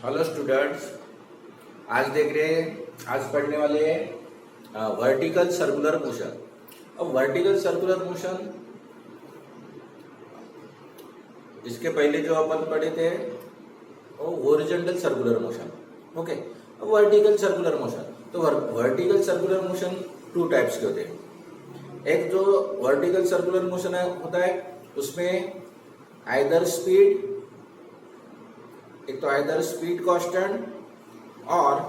Hello students. आज देख रहे हैं, आज पढ़ने वाले हैं वर्टिकल सर्कुलर मोशन। अब वर्टिकल सर्कुलर मोशन, इसके पहले जो अपन पढ़े थे वो हॉरिजॉन्टल सर्कुलर मोशन। ओके, अब वर्टिकल सर्कुलर मोशन, तो vertical circular motion two types के होते हैं। एक जो वर्टिकल सर्कुलर मोशन होता है उसमें आइदर स्पीड, एक तो आइदर स्पीड कांस्टेंट और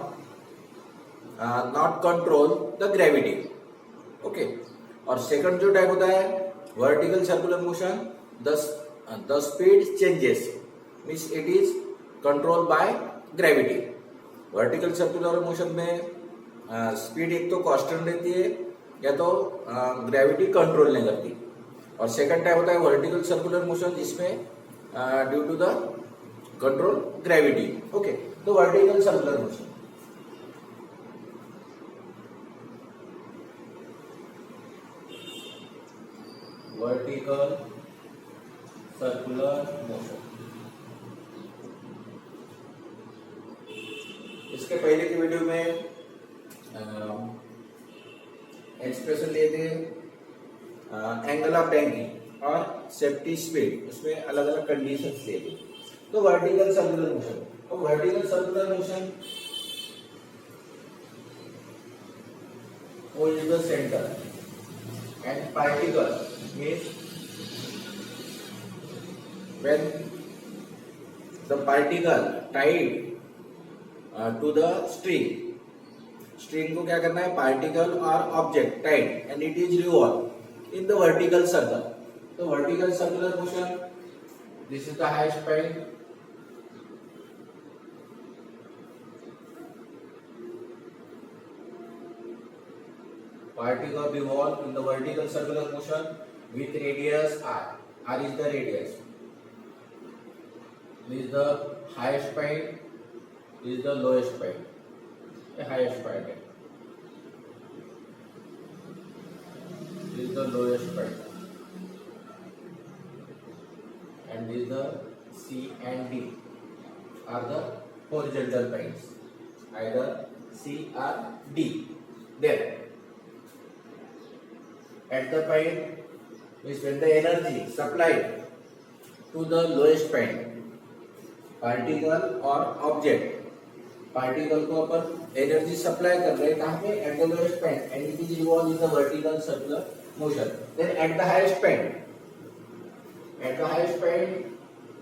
not control the gravity. Okay, और सेकंड जो टाइप होता है vertical circular motion, the speed changes means it is control by gravity. Vertical circular motion में स्पीड एक तो कांस्टेंट रहती है या तो ग्रेविटी कंट्रोल नहीं करती। और सेकंड टाइप होता है वर्टिकल सर्कुलर मोशन जिसमें due to the control gravity. Okay, तो vertical circular motion, vertical circular motion, इसके पहले की वीडियो में एक्सप्रेशन लिए थे एंगल ऑफ बैंकिंग और सेफ्टी स्पीड, उसमें अलग अलग कंडीशंस लिए थे। तो वर्टिकल सर्कुलर मोशन, तो vertical circular motion O is the center and particle means when the particle tied to the string को क्या करना है, particle or object tied and it is revolve in the vertical circle. तो vertical circular motion, this is the highest point, particle revolve in the vertical circular motion with radius r. R is the radius. This is the highest point. This is the lowest point. The highest point. This is the lowest point. And this is the C and D are the horizontal points. Either C or D. There. At the point is when the energy supplied to the lowest point, particle or object, particle को अपन energy supply कर रहे हैं कहाँ पे, at the lowest point, and it is revolved in the vertical circular motion. Then at the highest point,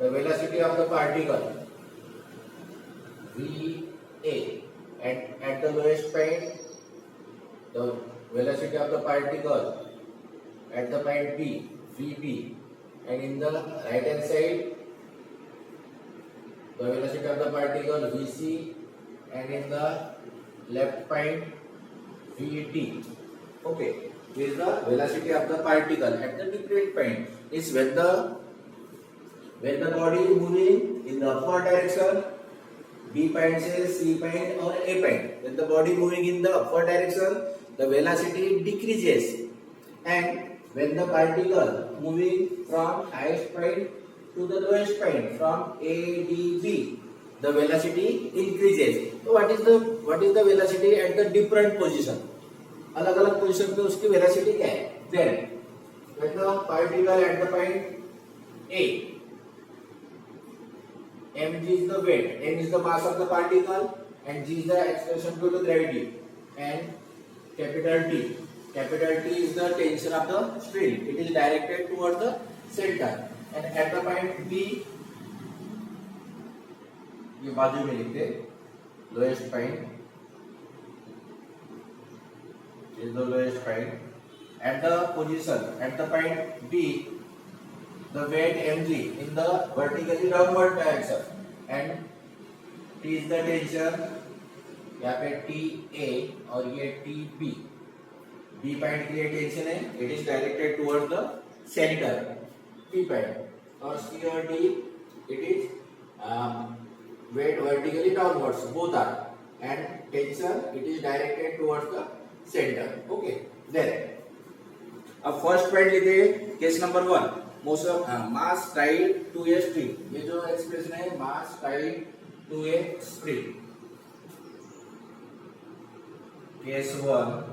the velocity of the particle VA, and at the lowest point, the velocity of the particle at the point B, VB, and in the right hand side, the velocity of the particle VC, and in the left point VT. Okay, this is the velocity of the particle at the different point. Is when the body is moving in the upward direction, B point से C point or A point. When the body moving in the upward direction, the velocity decreases, and when the particle moving from highest point to the lowest point from A, D, B, the velocity increases. So what is the velocity at the different position? अलग अलग position पे उसकी velocity क्या है? Then when the particle at the point A, mg is the weight, m is the mass of the particle, and g is the expression due to gravity, and capital T is the tension of the string. It is directed toward the center. And at the point B, ये बाजू में लिखते, lowest point is the lowest point. At the position, at the point B, the weight mg in the vertically downward direction, and T is the tension. यहाँ पे TA और ये TB, B point के लिए टेंशन है, it is directed towards the center, P point, और C और D, it is weight vertically downwards, both are, and tension it is directed towards the center. Okay, then अब first point लेते हैं, case number 1, mass tied to a string. ये जो expression है mass tied to a spring. Case 1,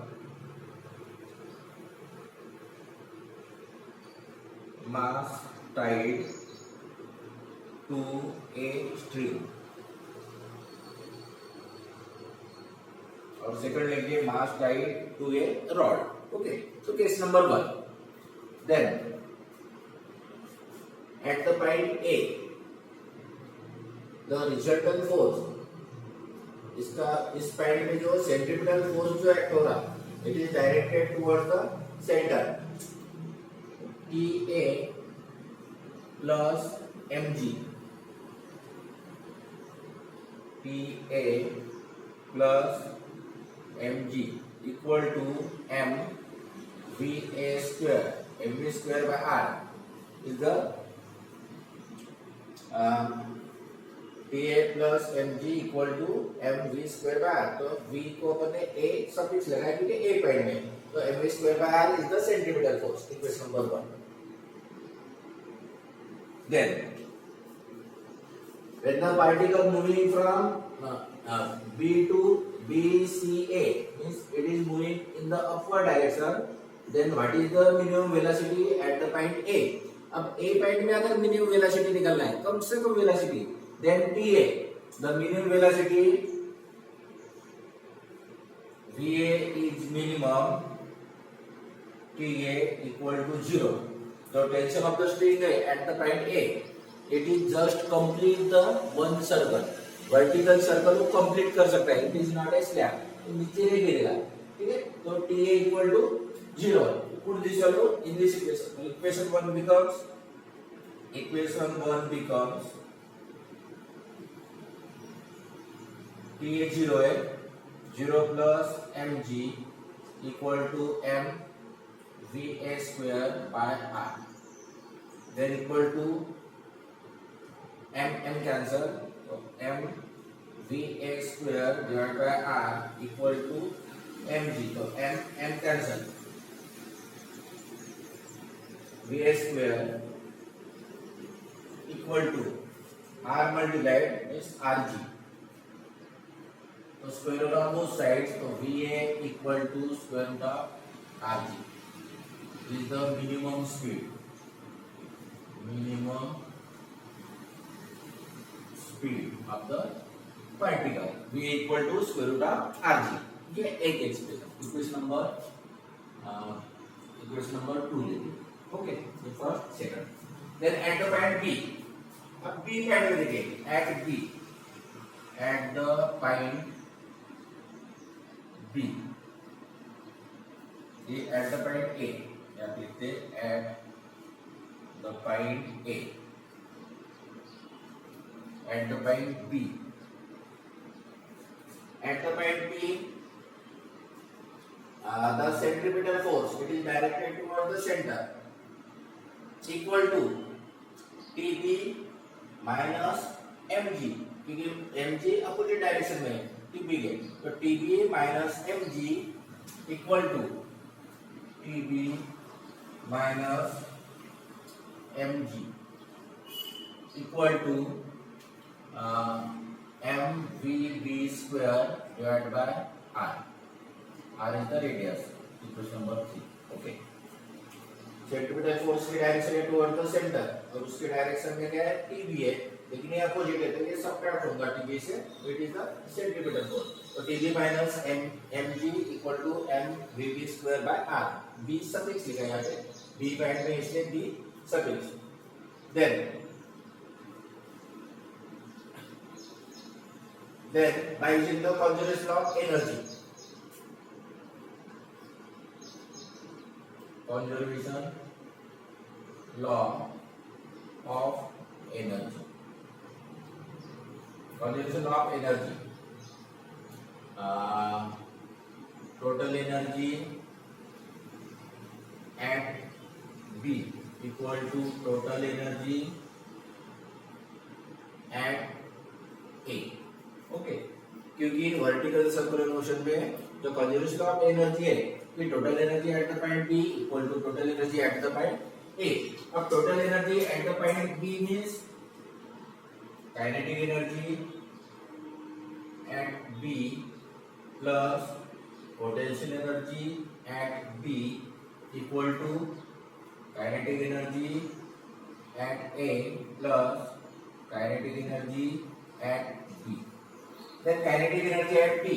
mass tied to a string, और second लेंगे mass tied to a rod. Okay, so case number 1. Then at the point A, the resultant force, इसका इस point में जो centripetal force जो act हो रहा, it is directed towards the centre. TA plus mg, TA plus mg equal to m va square. mv square by r is the TA plus mg equal to mv square by r. तो v को अपन ने a suffix लगाया क्योंकि a point में, तो mv square by r is the centripetal force. Equation number 1. Then when the particle moving from B to BCA, means it is moving in the upward direction, then what is the minimum velocity at the point A? अब A point में अगर minimum velocity निकालना है, कम से कम velocity, then TA, the minimum velocity VA is minimum, TA equal to 0. The tension of the string at the point A, it is just complete the one circle. Vertical circle को complete कर सकता है. It is not a slab, तो नीचे नहीं गिरेगा. ठीक है, तो TA equal to 0. Put this value in this equation. Equation 1 becomes TA 0 है, 0 plus mg equal to m va square by r. Then equal to m cancel, so m va square divided by r equal to mg. तो m cancel, va square equal to r multiplied is rg. तो square root of both sides, तो va equal to square root of rg. This is the minimum speed of the particle. V equal to square root of rg. ये एक expression. Equation number 2 लेंगे. Okay, तो first second. Then at the point B, अब B point में देखिए, at the point B, ये at the point A, या लिखते at the point A, at the point B. At the point B, the centripetal force, it is directed towards the center, equal to TB minus mg. क्योंकि mg opposite direction में है TB के, तो TB minus mg equal to TB minus mg equal to mvb square divided by r. R is the radius. Equation number 3. Okay. Centripetal force की direction है toward the centre, और उसके direction में क्या है, TB है, लेकिन ये अपोजिट है, तो ये सबट्रैक्ट होगा TB से. It is the centripetal force. तो TB minus mg equal to mvb square by r. b suffix लिखा है यहाँ पे, b पॉइंट में इसलिए b suffix. Then by using the conservation of energy, conservation law of energy, conservation of energy, total energy at B equal to total energy at A. Okay, क्योंकि vertical circular motion में जो conservation of energy है, कि total energy at the point B equal to total energy at the point A. अब total energy at the point B means kinetic energy at B plus potential energy at B equal to kinetic energy at A plus kinetic energy at B. Then kinetic energy at B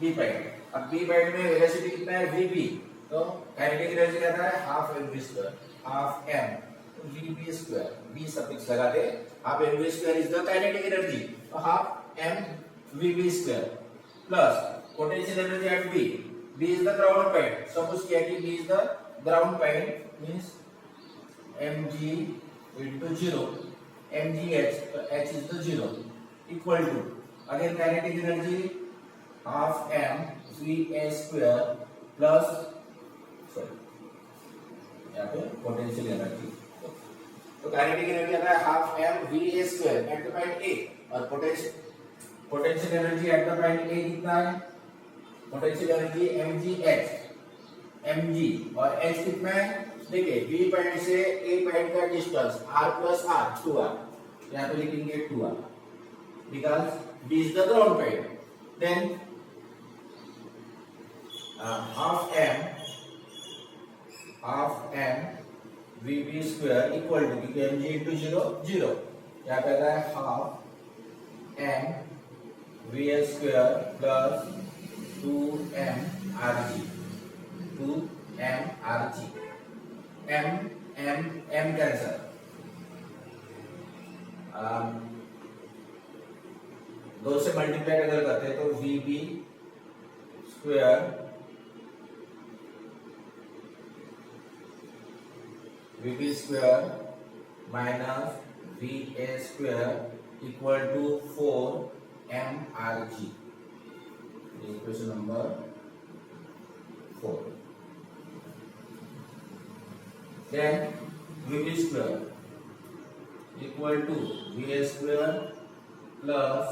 prime. अब B prime में velocity कितना है VB, तो kinetic energy क्या है half mv square, half m vb square, b सफिक्स लगा दे, हाफ mv square is the kinetic energy, तो half m vb square plus potential energy at b is the ground point, suppose किया कि b is the ground point means mg into 0 mgh, तो h is the 0 equal to again kinetic energy half m va square plus यहाँ पे potential energy, तो kinetic energy आता है half m va square at the point a और potential energy at the point a कितना है, potential energy mg और h कितना है, देखिए b पॉइंट से a पॉइंट का distance r plus r 2r, यहाँ पे लिखेंगे 2r because b is the ground point. Then half m vb square equal to, क्योंकि mg into 0 0, यहाँ पे आता है half m va square plus 2m rg m cancel, दो से मल्टीप्लाई अगर करते हैं तो vb square vb square minus va square equal to 4m rg, equation number 4. Then vb square equal to va square plus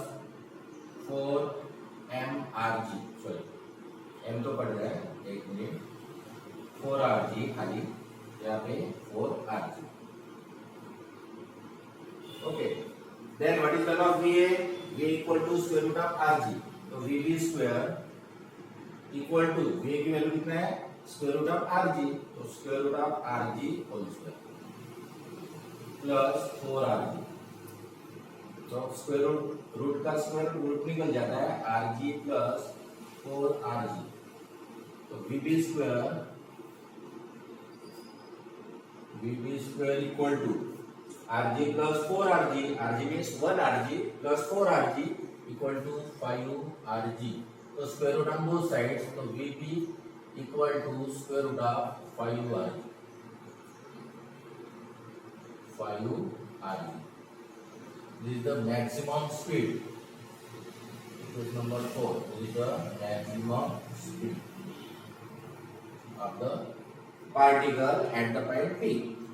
4m rg, sorry m तो पड़ रहा है, एक मिनट, 4rg खाली यहाँ पे 4rg. Okay, then what is the law of va, va equal to square root of rg, तो vb square equal to va की वैल्यू कितना है स्क्वायर रूट ऑफ rg, तो square root of rg whole square plus 4rg, तो square root का square root निकल जाता है rg प्लस 4rg, तो vb square equal to rg plus 4rg, rg means 1rg plus 4rg equal to 5rg, तो square root on both sides, तो vb equal to square root of 5rg. This is the maximum speed. Equation number 4. This is the maximum speed of the particle at the point P.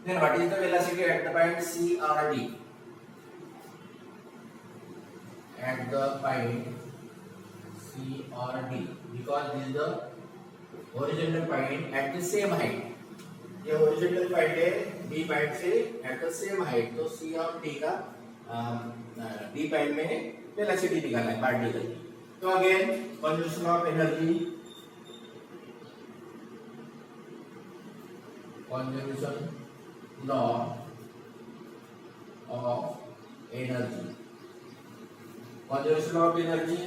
Then what is the velocity at the point C or D? At the point C or D, because this is the horizontal point at the same height. ये horizontal point है D point से at the same height, तो C और D का D point में velocity निकालना है particle. तो again conservation of energy, conservation law of energy, conservation of energy,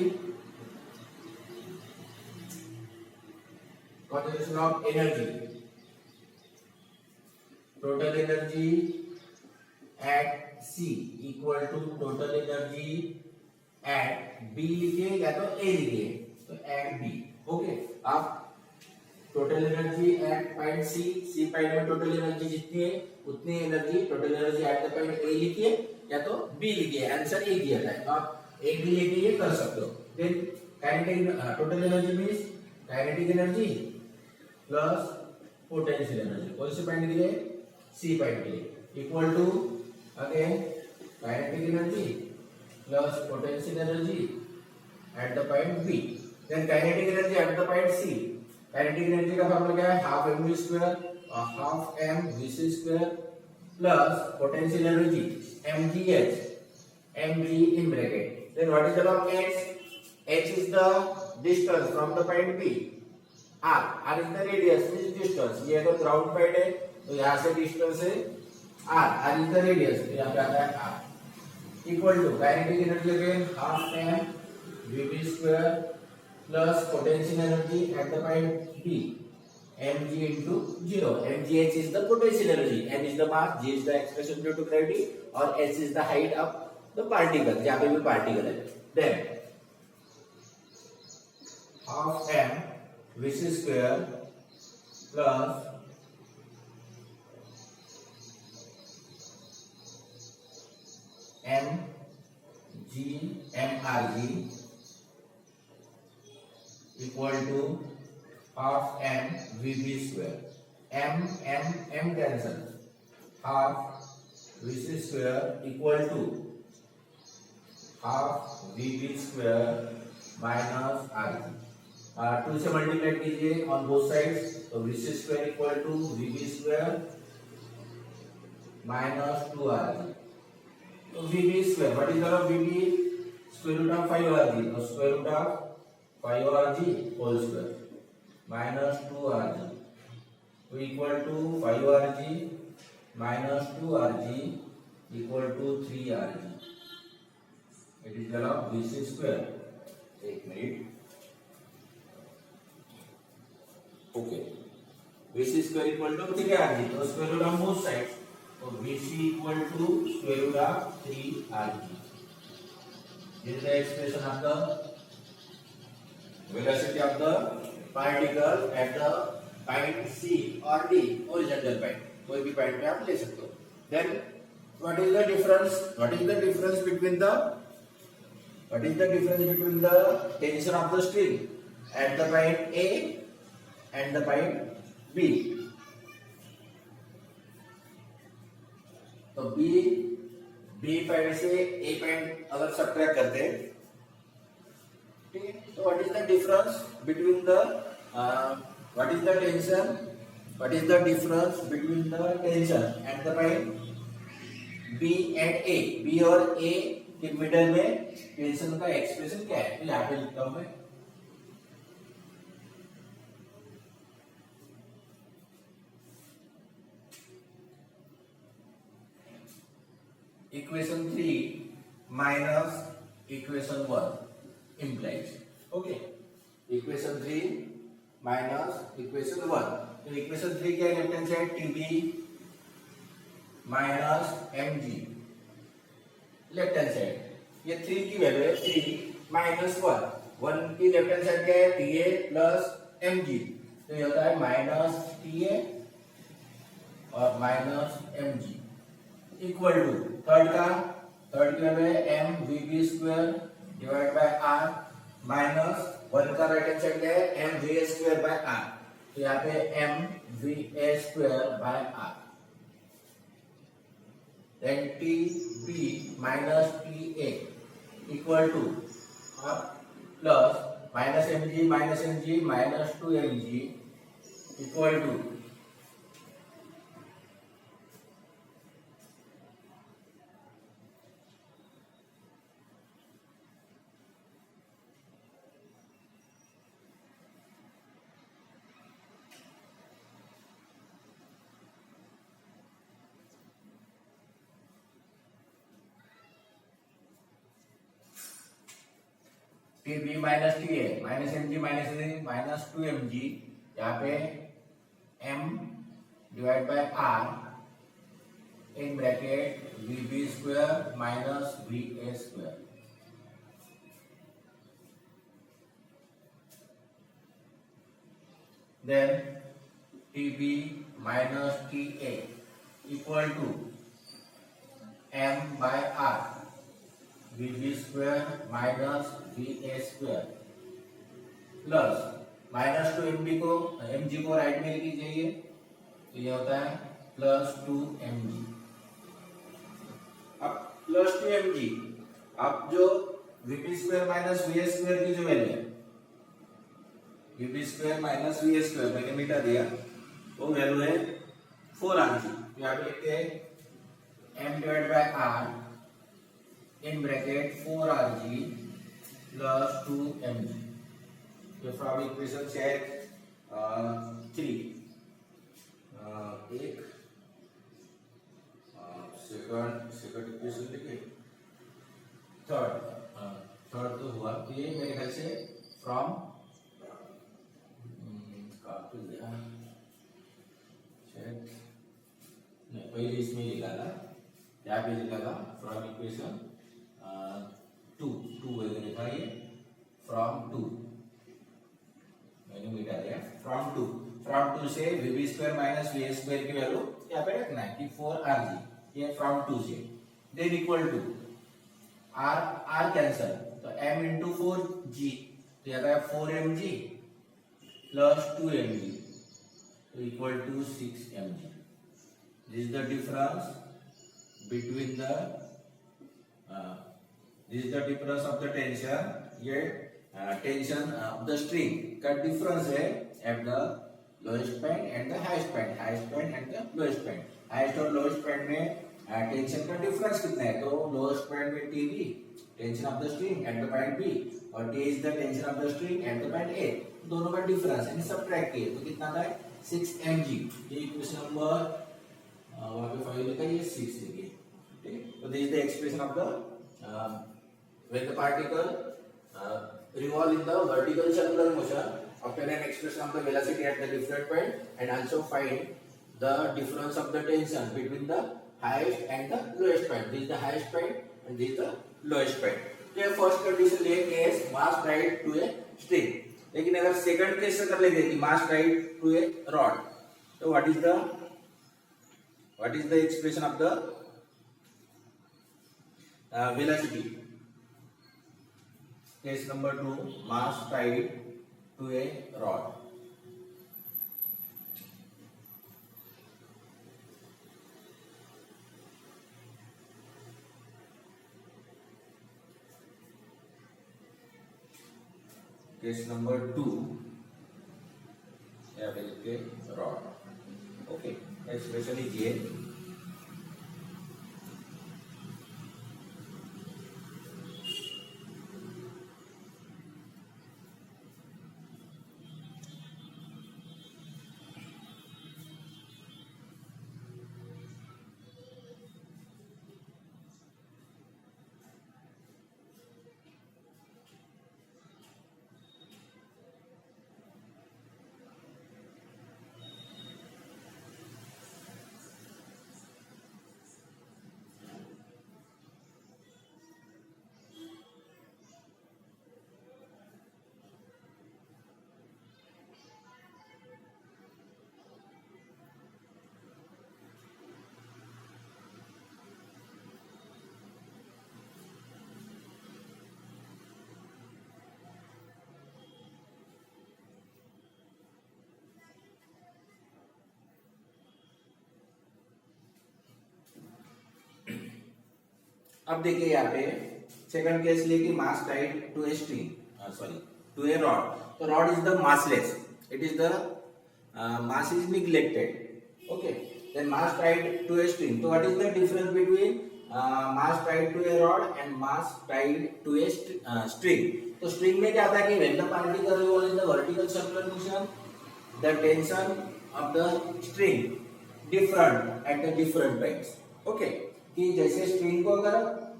conservation of energy, total energy at C equal to total energy at B लिखिए या तो A लिखिए, तो at B. ओके, आप total energy at point C point में total energy जितनी है उतनी energy total energy at the point A लिखिए या तो बी लिखिए, आंसर ए दिया है, आप एक भी लेके ये कर सकते हो. Then kinetic total energy means kinetic energy plus potential energy, कौन से पॉइंट के लिए, सी पॉइंट के लिए, equal to again kinetic energy plus potential energy at the point B. Then kinetic energy at the point C, kinetic energy का formula क्या है, half mv square और half m vc square plus potential energy mgh, mg in bracket Then what is the log h? H is the distance from the point B. R is the radius, means distance. ये अगर ground point है तो यहाँ से distance है R is the radius, तो यहाँ पे आता है R. Equal to kinetic energy again half m v square plus potential energy at the point B mg into 0. mgh is the potential energy, m is the mass, g is the expression due to gravity और h is the height of the particle. जहाँ पे भी particle है. Then half m v square plus m g mrg equal to half m vb square. M cancel. Half vc square equal to half vb square minus rg. 2 से multiply कीजिए on both sides, तो vc square equal to vb square minus 2rg. तो vb square, what is the vb? Square root of 5rg, तो square root of 5rg whole square minus 2rg to equal to 5rg minus 2rg equal to 3rg. It is the log vc square. एक minute. Okay. vc square equal to 3rg, तो square root of both sides, तो vc equal to square root of 3rg. This is the expression of the velocity of the particle at the point C or D, horizontal point. कोई भी point पे आप ले सकते हो. Then what is the difference? What is the difference between the tension of the string at the point A and the point B? तो B point से A point अगर सब्ट्रैक्ट करते हैं, ठीक है, तो what is the difference between the what is the tension? What is the difference between the tension at the point B and A? B और A के मिडल में टेंशन का एक्सप्रेशन क्या है? तो यहाँ पे लिखता हूं मैं. Equation 3 minus equation 1 implies. Okay. Equation 3 minus equation 1. तो equation 3 क्या है? Left hand side TB minus mg. Left hand side ये 3 की वैल्यू है 3 minus 1. 1 की लेफ्ट हैंड साइड क्या है? TA plus mg. तो ये होता है minus TA और minus mg equal to third की वैल्यू है m vb स्क्वायर डिवाइड बाय r माइनस 1 का राइट हैंड साइड है m v square by r. तो यहाँ पे m v square by r. Then tb minus ta equal to plus minus mg minus 2mg equal to TB minus TA minus mg minus 2mg. यहाँ पे m divide by r in bracket vb square minus va square. Then TB minus TA equal to m by r vb square minus va square plus minus 2mg को right में लिख लीजिए. तो ये होता है प्लस 2mg. अब plus 2mg अब जो vb square minus va square की जो वैल्यू है vb square minus va square मैंने मिटा दिया, वो वैल्यू है 4rg. यहाँ पे लिखते हैं m divide by r in bracket 4Rg plus 2mg. So from equation check 3 एक सेकंड इक्वेशन लिखे, थर्ड तो हुआ, तो ये मेरे ख्याल से फ्रॉम नहीं, पहले इसमें लिखा था, यहाँ पे लिखा था फ्रॉम इक्वेशन 2 वगैरह था, ये फ्रॉम 2 मैंने मिटा दिया, फ्रॉम 2 से वीबी स्क्वायर माइनस वी स्क्वायर की वैल्यू यहाँ पे रखना है कि 4Rg, ये फ्रॉम 2 से, then equal to R cancel, तो m इंटू 4g, तो यहाँ है 4mg प्लस 2mg, तो equal to 6mg. This is the difference between the this is the difference of the tension. ये टेंशन ऑफ द स्ट्रिंग का difference है at the lowest point and the highest point, and the lowest point. Highest और lowest point में tension का difference कितना है, तो lowest point में Tb tension of the string at the point B और T is the tension of the string at the point A. दोनों का डिफरेंस यानी सबट्रैक्ट किए तो कितना था 6mg. ये इक्वेशन नंबर वहां पे 5 लिखा है, ये 6 लिखिए. ठीक है, तो this is the expression of the when the particle revolve in the vertical circular motion, obtain an expression of the velocity at the different point and also find the difference of the tension between the highest and the lowest point. This is the highest point and this is the lowest point. तो first condition ले case mass tied to a string. लेकिन अगर second case से कर लेते कि mass tied to a rod, तो what is the expression of the velocity. Case number 2, mass tied to a rod. Case number 2, यहाँ पे लिखे rod. Okay, expression is ये. अब देखिए यहाँ पे सेकंड केस लिए कि mass tied to a string, sorry to a rod. तो rod is the massless, it is the mass is neglected. Okay, then mass tied to a string. तो what is the difference between mass tied to a rod and mass tied to a string? तो string में क्या था कि when the particle revolve in the vertical circular motion, the tension of the string different eight the different points. Okay, कि जैसे string को अगर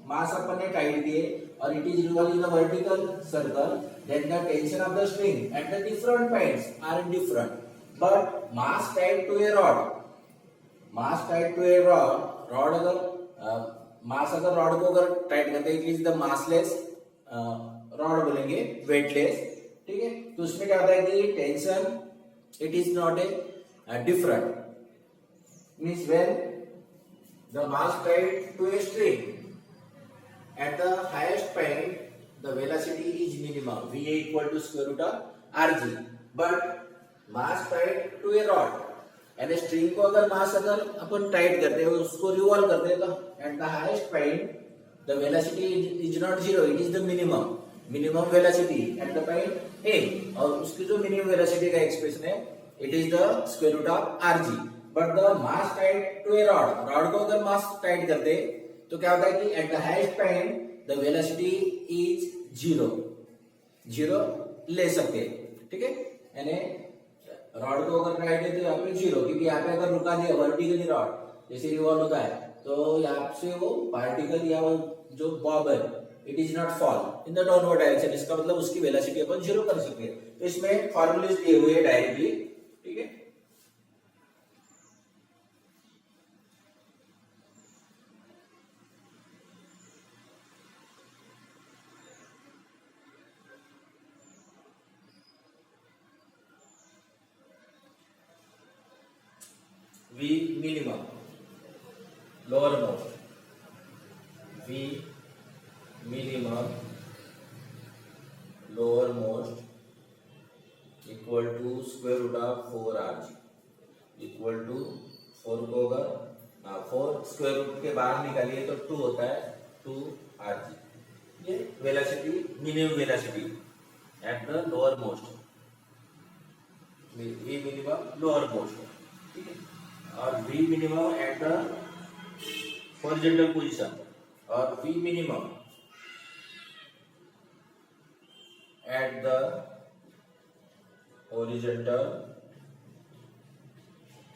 मास अपन ने टाइट दिए और it is revolve in the vertical circle, then the tension of the string at the different points are different. But mass tight to a rod, rod अगर mass अगर rod को अगर टाइट करते हैं, it is the massless rod बोलेंगे, weightless. ठीक है, तो उसमें क्या होता है कि tension it is not a different. Means when the mass tied to a string at the highest point, the velocity is minimum, va equal to square root of rg. but mass tied to a rod, यानी string को अगर mass अगर अपन tight करते हैं, उसको revolve करते हैं, तो at the highest point the velocity is not zero, it is the minimum velocity at the point A. और उसकी जो मिनिमम वेलोसिटी का एक्सप्रेशन है, it is the square root of rg. But the mass tied to a rod, rod को अगर मास tight करते तो क्या होता है कि eight the highest point the velocity is zero, zero ले सकते हैं, ठीक है। यानी रॉड को अगर राइट है तो यहाँ पे जीरो, क्योंकि यहाँ पे अगर रुका दिया वर्टिकली रॉड जैसे रिवॉल्व होता है तो यहाँ से वो पार्टिकल या वो जो बॉब है it is not fall in the downward direction, इसका मतलब उसकी वेलोसिटी अपन जीरो कर सकते हैं। तो इसमें फॉर्मूले दिए हुए हैं डायरेक्टली, ठीक है। V minimum lower most, V minimum lower most equal to square root of 4rg equal to 4 को अगर 4 स्क्वायर रूट के बाहर निकालिए तो 2 होता है 2rg। ये velocity minimum velocity at the lower most, V minimum lower most, ठीक है। और V minimum at the horizontal position और V minimum at the horizontal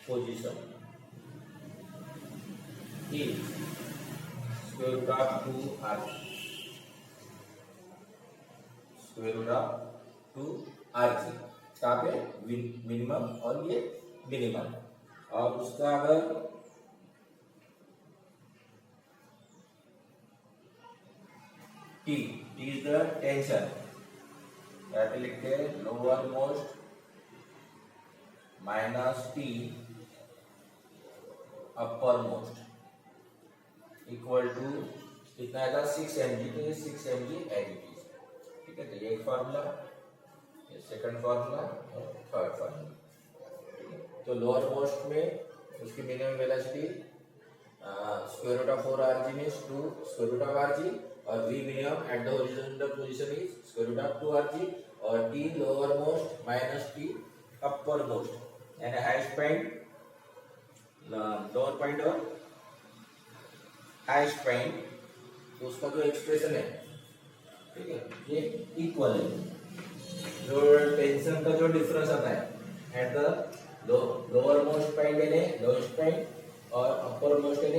position is square root of 2r, square root of 2rg। कहाँ पे minimum और ये minimum, और उसका अगर T इज द टेंशन, लिखते हैं lower most minus T upper most equal to कितना आएगा 6 mg, तो ये 6 mg एडिटिव, ठीक है। तो ये एक फार्मूला, ये सेकंड फार्मूला और थर्ड फार्मूला। तो लोअर मोस्ट में उसकी minimum velocity square root of 4rg means 2 square root of rg, और v minimum at the horizontal position is square root of 2rg, और t lower most minus t upper most, यानी highest point lower point और highest point, तो उसका जो expression है, ठीक है, ये इक्वल है। जो टेंशन का जो डिफरेंस आता है at the lower most point यानी लोएस्ट पॉइंट और अपर मोस्ट यानी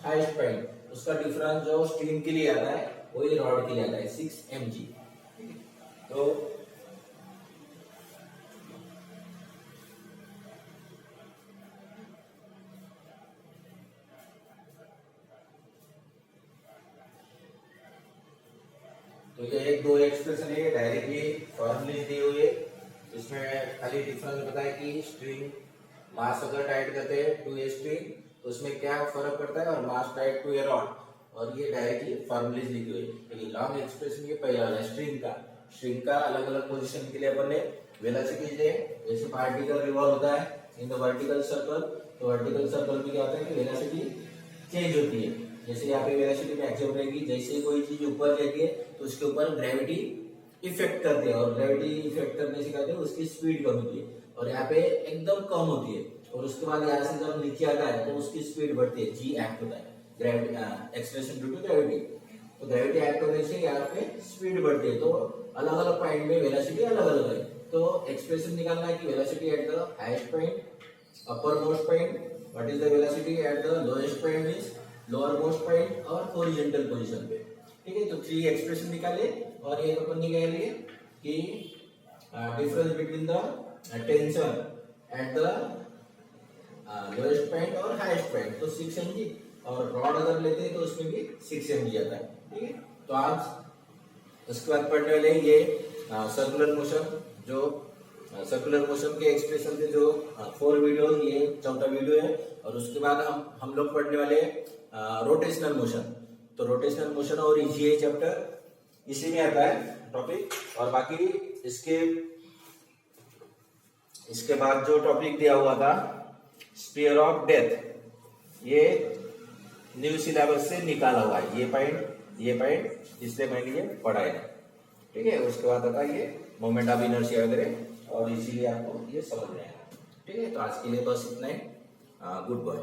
हाईएस्ट पॉइंट, उसका डिफरेंस जो स्ट्रीम के लिए आता है वही रॉड के लिए आता है 6 mg। तो ये एक दो एक्सप्रेशन है डायरेक्टली फॉर्मूले दिए हुए, इसमें खाली डिफरेंस बताया कि स्ट्रिंग मास अगर टाइट करते हैं टू ए स्ट्रिंग तो उसमें क्या फर्क पड़ता है, और मास टाइट टू ए रॉड, और ये डायरेक्टली फॉर्मूले लिखे हुए। लेकिन लॉन्ग एक्सप्रेशन ये पहला वाला स्ट्रिंग का अलग अलग पोजीशन के लिए अपन ने वेलोसिटी दे, जैसे पार्टिकल रिवॉल्व होता है इन द वर्टिकल सर्कल, तो वर्टिकल सर्कल में क्या होता है कि वेलोसिटी चेंज होती है। जैसे यहाँ पे वेलोसिटी मैक्सिमम रहेगी, जैसे कोई चीज ऊपर रहती है तो उसके ऊपर ग्रेविटी इफेक्ट करते हैं, और ग्रेविटी इफेक्ट करने से कहते हैं उसकी स्पीड कम होती है, और यहाँ पे एकदम कम होती है, और उसके बाद यहाँ से जब नीचे आता है तो उसकी स्पीड बढ़ती है, जी एक्ट होता है, gravity acceleration due to gravity. तो ग्रेविटी एक्ट होने से यहाँ पे स्पीड बढ़ती है, तो अलग अलग पॉइंट में वेलोसिटी अलग अलग है। तो एक्सप्रेशन निकालना है कि velocity at the highest point, upper most point, what is the velocity at the lowest point is lower most point और हॉरिजॉन्टल पोजीशन पे, ठीक है। तो 3 एक्सप्रेशन निकाले, और ये अपन निकालिए कि difference between the tension at the lowest point और हाईएस्ट पॉइंट, तो 6 mg, और रॉड अगर लेते हैं तो उसमें भी 6 mg आता है, ठीक है। तो आज उसके बाद पढ़ने वाले ये सर्कुलर मोशन, जो सर्कुलर मोशन के एक्सप्रेशन के जो 4 वीडियो, ये चौथा वीडियो है, और उसके बाद हम लोग पढ़ने वाले रोटेशनल मोशन। तो रोटेशनल मोशन और इजी चैप्टर इसी में आता है टॉपिक, और बाकी इसके बाद जो टॉपिक दिया हुआ था स्पीयर ऑफ डेथ, ये न्यू सिलेबस से निकाला हुआ है, ये पॉइंट इसलिए मैंने ये पढ़ा है, ठीक है। उसके बाद आता है ये मोमेंट ऑफ इनर्शिया वगैरह, और इसीलिए आपको ये समझ में आएगा, ठीक है। तो आज के लिए बस इतना ही, गुड बाय।